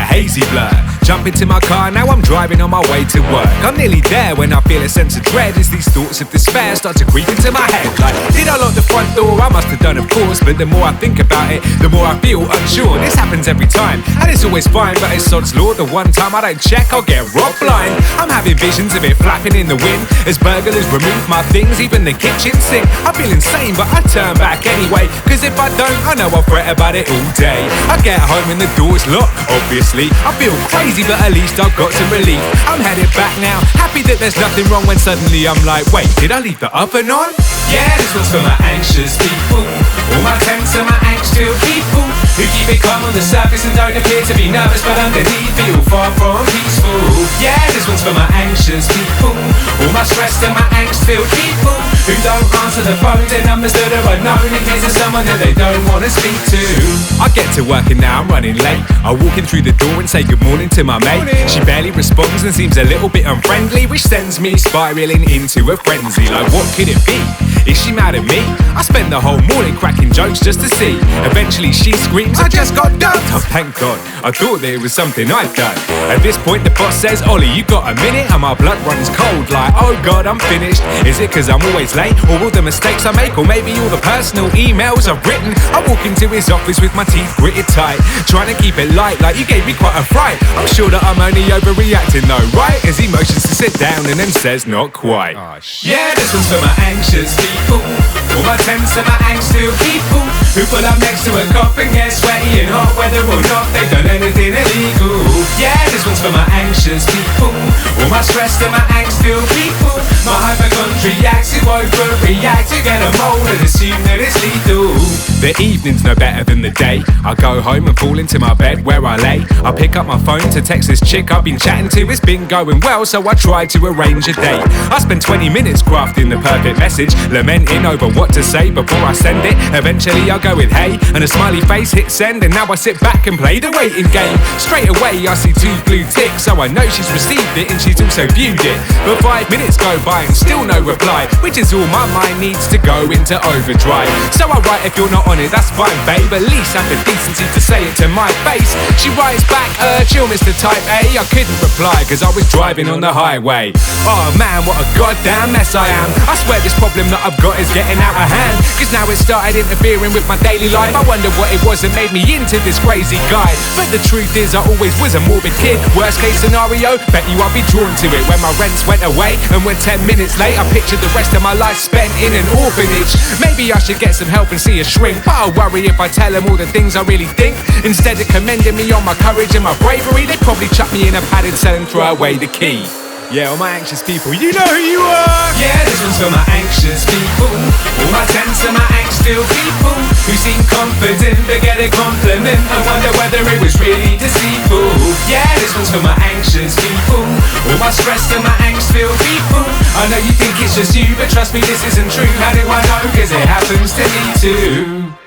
hazy blur. Jump into my car, now I'm driving on my way to work. I'm nearly there when I feel a sense of dread as these thoughts of despair start to creep into my head. Like, did I lock the front door? I must have done, of course, but the more I think about it, the more I feel unsure. This happens every time, and it's always fine, but it's sod's law. The one time I don't check, I'll get robbed blind. I'm having visions of it flapping in the wind as burglars remove my things, even the kitchen sink. I feel insane, but I turn back anyway, cause if I don't, I know I'll fret about it all day. I get home and the door's locked, obviously. I feel crazy, but at least I've got some relief. I'm headed back now, happy that there's nothing wrong, when suddenly I'm like, wait, did I leave the oven on? Yeah, this one's for my anxious people, all my tense and my angst-filled people, who keep it calm on the surface and don't appear to be nervous, but underneath feel far from peaceful. Yeah, this one's for my anxious people, all my stressed and my angst-filled people, who don't answer the phone to numbers that are unknown in case of someone that they don't want to speak to. I get to work and now I'm running late. I walk in through the door and say good morning to my mate. She barely responds and seems a little bit unfriendly, which sends me spiraling into a frenzy. Like, what could it be? Is she mad at me? I spend the whole morning cracking jokes just to see. Eventually she screams, I just got dumped. Oh, thank God, I thought that it was something I'd done. At this point the boss says, Ollie, you got a minute? And my blood runs cold like, oh God, I'm finished. Is it cause I'm always late? Or all the mistakes I make? Or maybe all the personal emails I've written? I walk into his office with my teeth gritted tight, trying to keep it light, like you gave me quite a fright. I'm sure that I'm only overreacting though, right? As he motions to sit down and then says, not quite. Oh, yeah, this one's for my anxious people, all my tense and my angst-filled people, who pull up next to a cop and get sweaty in hot weather or not, they've done anything illegal. Yeah, this one's for my anxious people, all my stressed and my angst-filled people, my hypochondriacs who overreact to get a mold and assume that it's lethal. The evening's no better than the day. I go home and fall into my bed where I lay. I pick up my phone to text this chick I've been chatting to. It's been going well, so I try to arrange a date. I spend 20 minutes crafting the perfect message, lamenting over what to say before I send it. Eventually I go with hey, and a smiley face hits send, and now I sit back and play the waiting game. Straight away I see 2 blue ticks, so I know she's received it and she's also viewed it. But 5 minutes go by and still no reply, which is all my mind needs to go into overdrive. So I write, if you're not on it, that's fine babe, at least have the decency to say it to my face. She writes back, chill Mr. Type A. I couldn't reply cause I was driving on the highway. Oh man, what a goddamn mess I am. I swear this problem that I've got is getting out of hand, cause now it started interfering with my daily life. I wonder what it was that made me into this crazy guy. But the truth is I always was a morbid kid. Worst case scenario, bet you I'll be drawn to it. When my rents went away and we're 10 minutes late, I pictured the rest of my life spent in an orphanage. Maybe I should get some help and see a shrink, but I'll worry if I tell them all the things I really think. Instead of commending me on my courage and my bravery, they'd probably chuck me in a padded cell and throw away the key. Yeah, all my anxious people, you know who you are! Yeah, this one's for my anxious people, all my tense and my angst-filled people, who seem confident but get a compliment and wonder whether it was really deceitful. Yeah, this one's for my anxious people, all my stressed and my angst-filled people. I know you think it's just you, but trust me, this isn't true. How do I know? Cause it happens to me too.